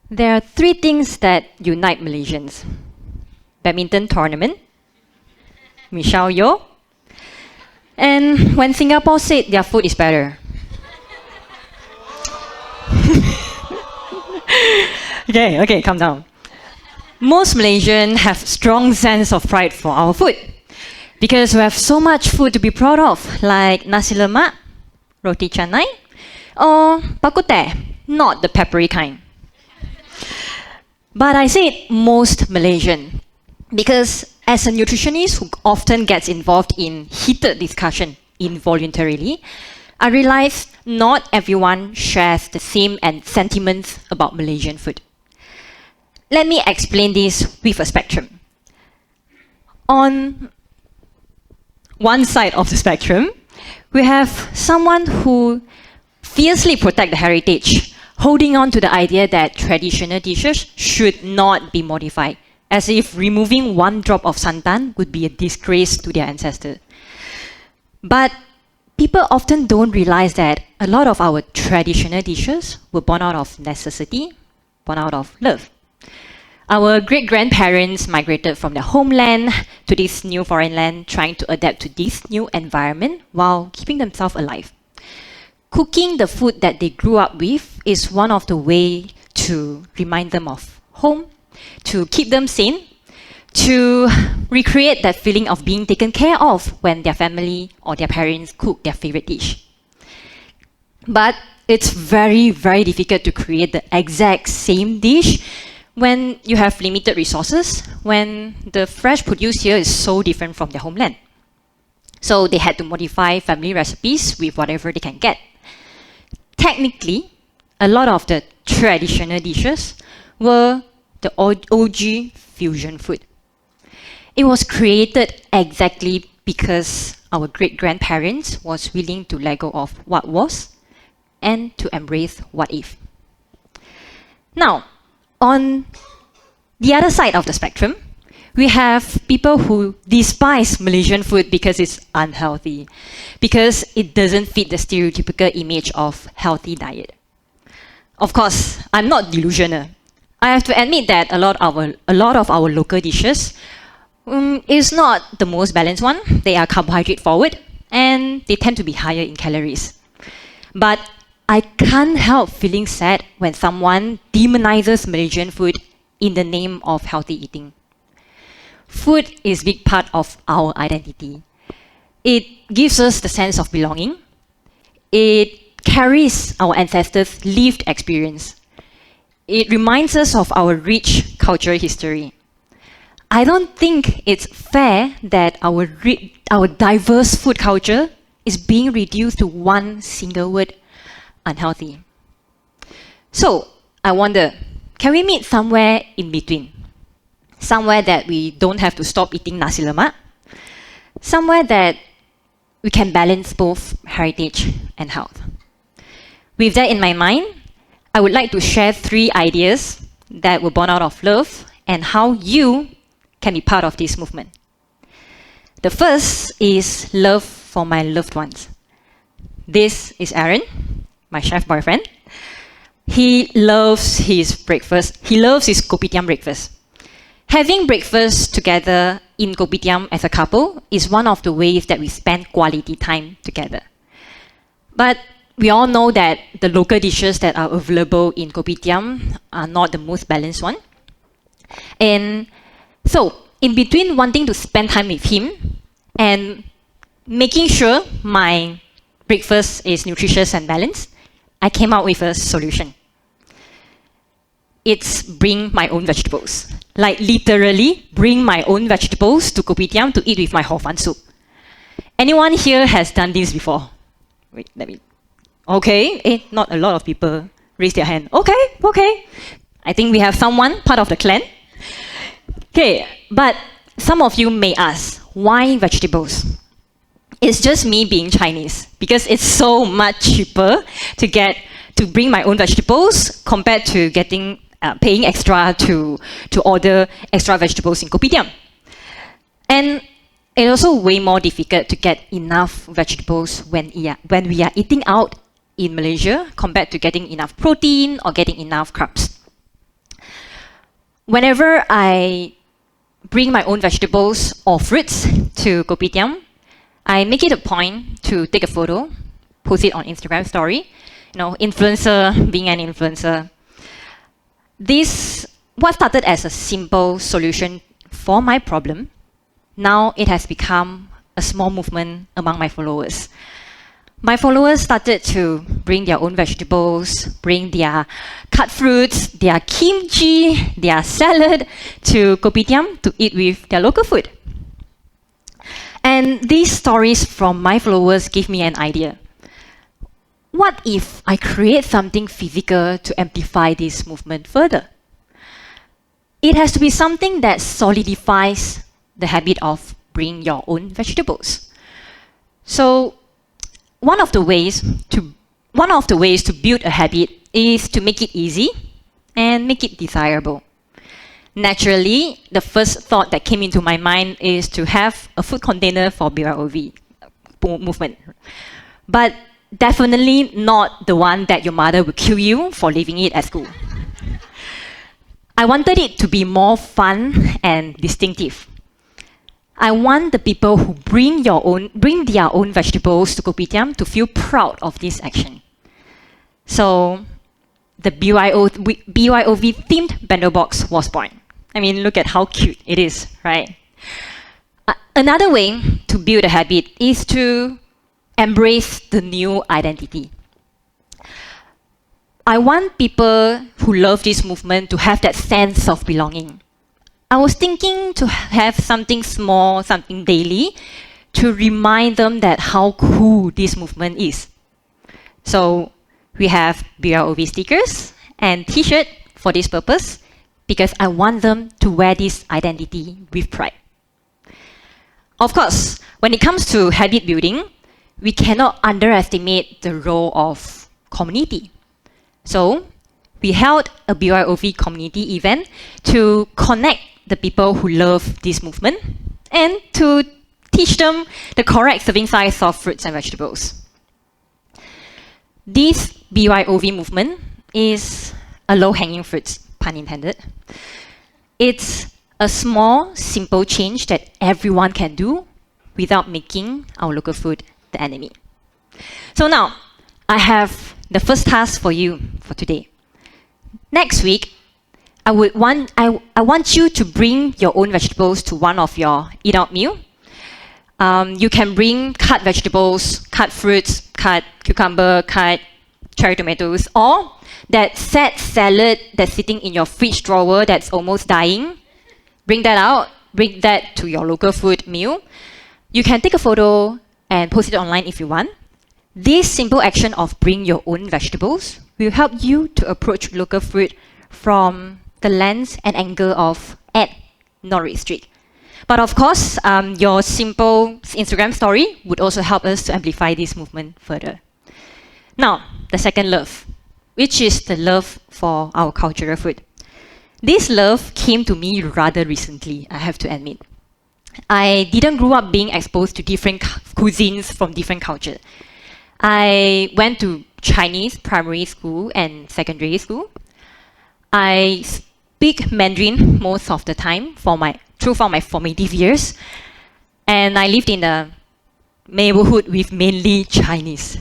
There are three things that unite Malaysians. Badminton tournament, Michelle Yeoh, and when Singapore said their food is better. Okay, calm down. Most Malaysians have strong sense of pride for our food because we have so much food to be proud of, like nasi lemak, roti canai, or bak kut teh, not the peppery kind. But I said most Malaysian because as a nutritionist who often gets involved in heated discussion involuntarily, I realized not everyone shares the same sentiments about Malaysian food. Let me explain this with a spectrum. On one side of the spectrum, we have someone who fiercely protects the heritage, holding on to the idea that traditional dishes should not be modified, as if removing one drop of santan would be a disgrace to their ancestors. But people often don't realize that a lot of our traditional dishes were born out of necessity, born out of love. Our great-grandparents migrated from their homeland to this new foreign land, trying to adapt to this new environment while keeping themselves alive. Cooking the food that they grew up with is one of the ways to remind them of home, to keep them sane, to recreate that feeling of being taken care of when their family or their parents cook their favorite dish. But it's very, very difficult to create the exact same dish when you have limited resources, when the fresh produce here is so different from their homeland. So they had to modify family recipes with whatever they can get. Technically, a lot of the traditional dishes were the OG fusion food. It was created exactly because our great-grandparents was willing to let go of what was and to embrace what if. Now, on the other side of the spectrum, we have people who despise Malaysian food because it's unhealthy, because it doesn't fit the stereotypical image of healthy diet. Of course, I'm not delusional. I have to admit that a lot of our local dishes is not the most balanced one. They are carbohydrate forward and they tend to be higher in calories. But I can't help feeling sad when someone demonizes Malaysian food in the name of healthy eating. Food is a big part of our identity. It gives us the sense of belonging. It carries our ancestors' lived experience. It reminds us of our rich cultural history. I don't think it's fair that our diverse food culture is being reduced to one single word, unhealthy. So, I wonder, can we meet somewhere in between? Somewhere that we don't have to stop eating nasi lemak? Somewhere that we can balance both heritage and health? With that in my mind, I would like to share 3 ideas that were born out of love and how you can be part of this movement. The first is love for my loved ones. This is Aaron, my chef boyfriend. He loves his breakfast. He loves his kopitiam breakfast. Having breakfast together in kopitiam as a couple is one of the ways that we spend quality time together. But we all know that the local dishes that are available in kopitiam are not the most balanced one. And so, in between wanting to spend time with him and making sure my breakfast is nutritious and balanced, I came up with a solution. It's bring my own vegetables. Like literally bring my own vegetables to kopitiam to eat with my hor fun soup. Anyone here has done this before? Wait, let me... Okay, not a lot of people raise their hand. Okay. I think we have someone, part of the clan. Okay, but some of you may ask, why vegetables? It's just me being Chinese, because it's so much cheaper to bring my own vegetables compared to paying extra to order extra vegetables in kopitiam. And it's also way more difficult to get enough vegetables when we are eating out in Malaysia compared to getting enough protein or getting enough carbs. Whenever I bring my own vegetables or fruits to kopitiam, I make it a point to take a photo, post it on Instagram story. You know, influencer, being an influencer. What started as a simple solution for my problem, now it has become a small movement among my followers. My followers started to bring their own vegetables, bring their cut fruits, their kimchi, their salad to kopitiam to eat with their local food. And these stories from my followers give me an idea. What if I create something physical to amplify this movement further? It has to be something that solidifies the habit of bring your own vegetables. So one of the ways to build a habit is to make it easy and make it desirable. Naturally, the first thought that came into my mind is to have a food container for BYOV movement. But definitely not the one that your mother will kill you for leaving it at school. I wanted it to be more fun and distinctive. I want the people who bring their own vegetables to kopitiam to feel proud of this action. So the BYOV themed bento box was born. I mean, look at how cute it is, right? Another way to build a habit is to embrace the new identity. I want people who love this movement to have that sense of belonging. I was thinking to have something small, something daily, to remind them that how cool this movement is. So we have BYOV stickers and t-shirt for this purpose, because I want them to wear this identity with pride. Of course, when it comes to habit building, we cannot underestimate the role of community. So we held a BYOV community event to connect the people who love this movement and to teach them the correct serving size of fruits and vegetables. This BYOV movement is a low-hanging fruit, pun intended. It's a small, simple change that everyone can do without making our local food the enemy. So now, I have the first task for you for today. Next week, I want you to bring your own vegetables to one of your eat-out meal. You can bring cut vegetables, cut fruits, cut cucumber, cut cherry tomatoes, or that sad salad that's sitting in your fridge drawer that's almost dying. Bring that out, bring that to your local food meal. You can take a photo and post it online if you want. This simple action of bring your own vegetables will help you to approach local food from the lens and angle of at Norwich Street. But of course, your simple Instagram story would also help us to amplify this movement further. Now, the second love, which is the love for our cultural food. This love came to me rather recently, I have to admit. I didn't grow up being exposed to different cuisines from different cultures. I went to Chinese primary school and secondary school. I speak Mandarin most of the time throughout my formative years. And I lived in a neighborhood with mainly Chinese.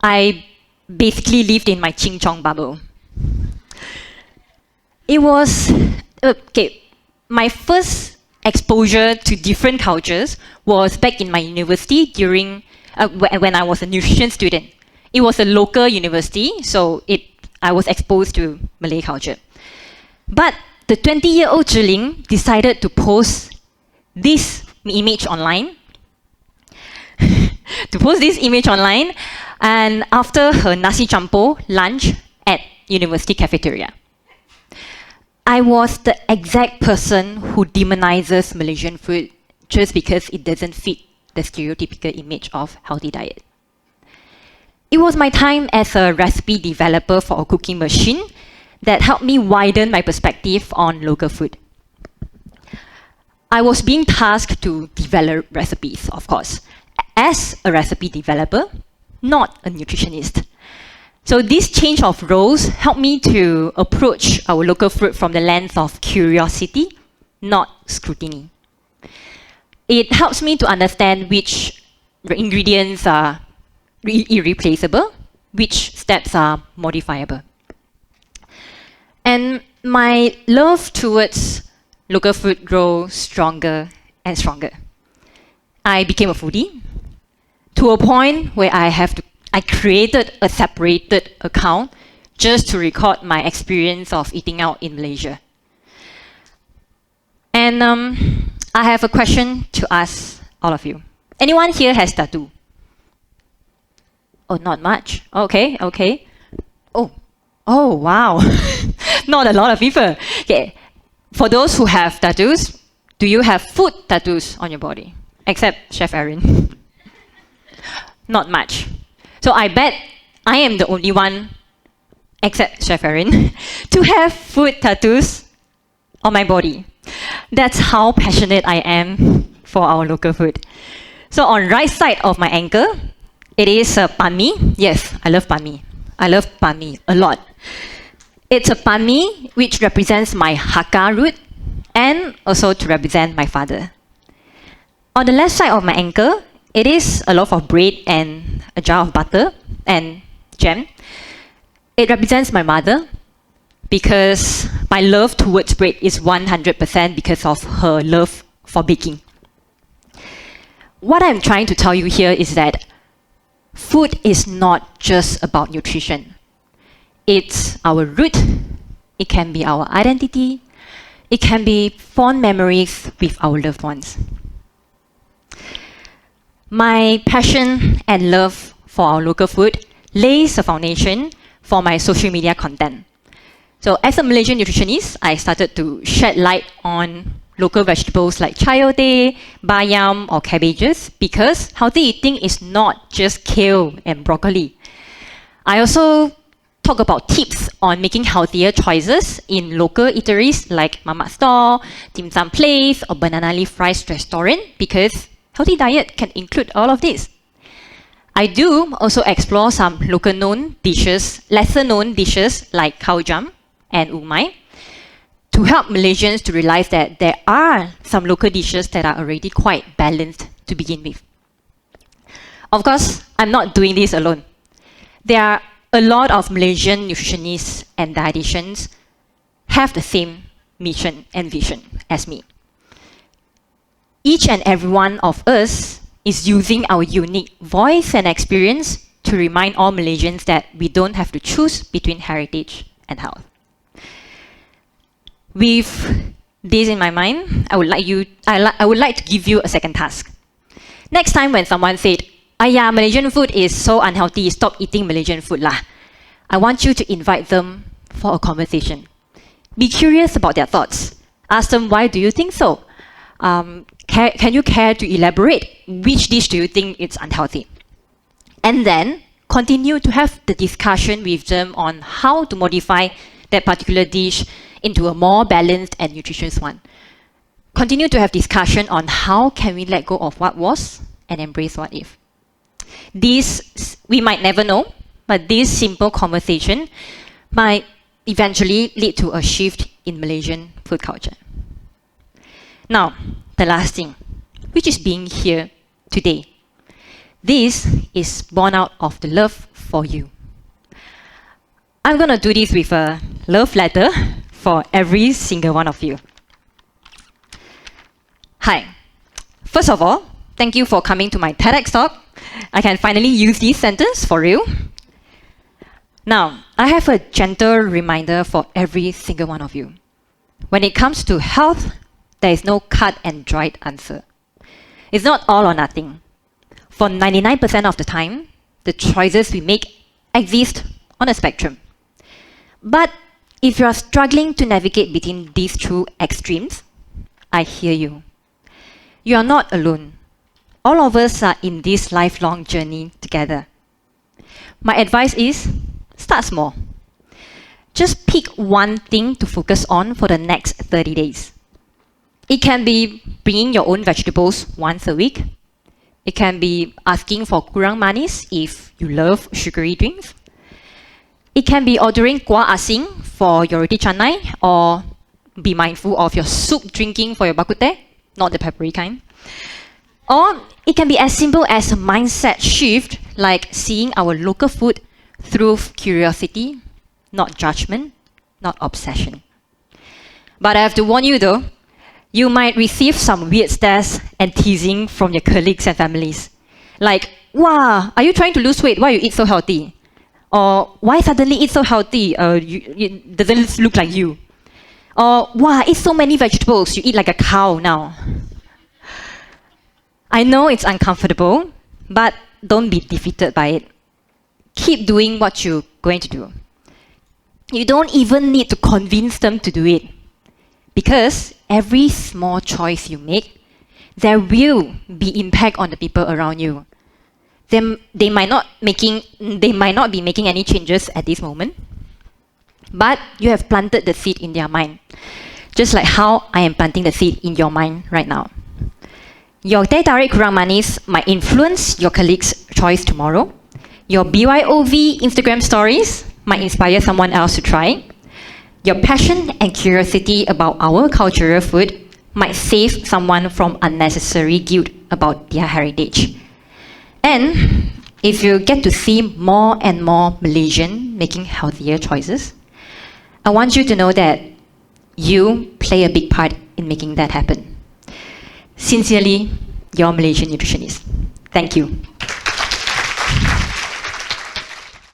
I basically lived in my Ching Chong bubble. It was, my first exposure to different cultures was back in my university during when I was a nutrition student. It was a local university, so I was exposed to Malay culture. But the 20-year-old Zhiling decided to post this image online. And after her nasi campur lunch at university cafeteria. I was the exact person who demonizes Malaysian food just because it doesn't fit the stereotypical image of healthy diet. It was my time as a recipe developer for a cooking machine that helped me widen my perspective on local food. I was being tasked to develop recipes, of course, as a recipe developer, not a nutritionist. So this change of roles helped me to approach our local fruit from the lens of curiosity, not scrutiny. It helps me to understand which ingredients are irreplaceable, which steps are modifiable. And my love towards local food grows stronger and stronger. I became a foodie to a point where I created a separated account just to record my experience of eating out in Malaysia. And I have a question to ask all of you. Anyone here has tattoo? Oh, not much. Okay. Oh, wow. Not a lot of people. Okay. For those who have tattoos, do you have food tattoos on your body? Except Chef Erin. Not much. So I bet I am the only one, except Chef Erin, to have food tattoos on my body. That's how passionate I am for our local food. So on right side of my ankle, it is a banh mi. Yes, I love banh mi. I love banh mi a lot. It's a banh mi which represents my Hakka root and also to represent my father. On the left side of my ankle, it is a loaf of bread and a jar of butter and jam. It represents my mother because my love towards bread is 100% because of her love for baking. What I'm trying to tell you here is that food is not just about nutrition. It's our root, it can be our identity, it can be fond memories with our loved ones. My passion and love for our local food lays a foundation for my social media content. So as a Malaysian nutritionist, I started to shed light on local vegetables like chayote, bayam or cabbages because healthy eating is not just kale and broccoli. I also talk about tips on making healthier choices in local eateries like Mamak Store, Dim Sum Place or Banana Leaf Rice Restaurant because healthy diet can include all of this. I do also explore some local known dishes, lesser known dishes like khao jam and umai to help Malaysians to realize that there are some local dishes that are already quite balanced to begin with. Of course, I'm not doing this alone. There are a lot of Malaysian nutritionists and dietitians have the same mission and vision as me. Each and every one of us is using our unique voice and experience to remind all Malaysians that we don't have to choose between heritage and health. With this in my mind, I would like to give you a second task. Next time when someone said, "Ayah, Malaysian food is so unhealthy, stop eating Malaysian food lah," I want you to invite them for a conversation. Be curious about their thoughts. Ask them, why do you think so? Can you care to elaborate? Which dish do you think is unhealthy? And then continue to have the discussion with them on how to modify that particular dish into a more balanced and nutritious one. Continue to have discussion on how can we let go of what was and embrace what if. This, we might never know, but this simple conversation might eventually lead to a shift in Malaysian food culture. Now, the last thing, which is being here today. This is born out of the love for you. I'm going to do this with a love letter for every single one of you. Hi. First of all, thank you for coming to my TEDx talk. I can finally use this sentence for real. Now, I have a gentle reminder for every single one of you. When it comes to health, there is no cut and dried answer. It's not all or nothing. For 99% of the time, the choices we make exist on a spectrum. But if you are struggling to navigate between these two extremes, I hear you. You are not alone. All of us are in this lifelong journey together. My advice is, start small. Just pick one thing to focus on for the next 30 days. It can be bringing your own vegetables once a week. It can be asking for kurang manis if you love sugary drinks. It can be ordering kuah asing for your roti canai, or be mindful of your soup drinking for your bak kut teh, not the peppery kind. Or it can be as simple as a mindset shift, like seeing our local food through curiosity, not judgment, not obsession. But I have to warn you though, you might receive some weird stares and teasing from your colleagues and families. Like, wow, are you trying to lose weight? Why you eat so healthy? Or why suddenly eat so healthy? It doesn't look like you. Or wow, eat so many vegetables, you eat like a cow now. I know it's uncomfortable, but don't be defeated by it. Keep doing what you're going to do. You don't even need to convince them to do it. Because every small choice you make, there will be impact on the people around you. They might not be making any changes at this moment, but you have planted the seed in their mind. Just like how I am planting the seed in your mind right now. Your teh tarik kurang manis might influence your colleague's choice tomorrow. Your BYOV Instagram stories might inspire someone else to try. Your passion and curiosity about our cultural food might save someone from unnecessary guilt about their heritage. And if you get to see more and more Malaysians making healthier choices, I want you to know that you play a big part in making that happen. Sincerely, your Malaysian nutritionist. Thank you.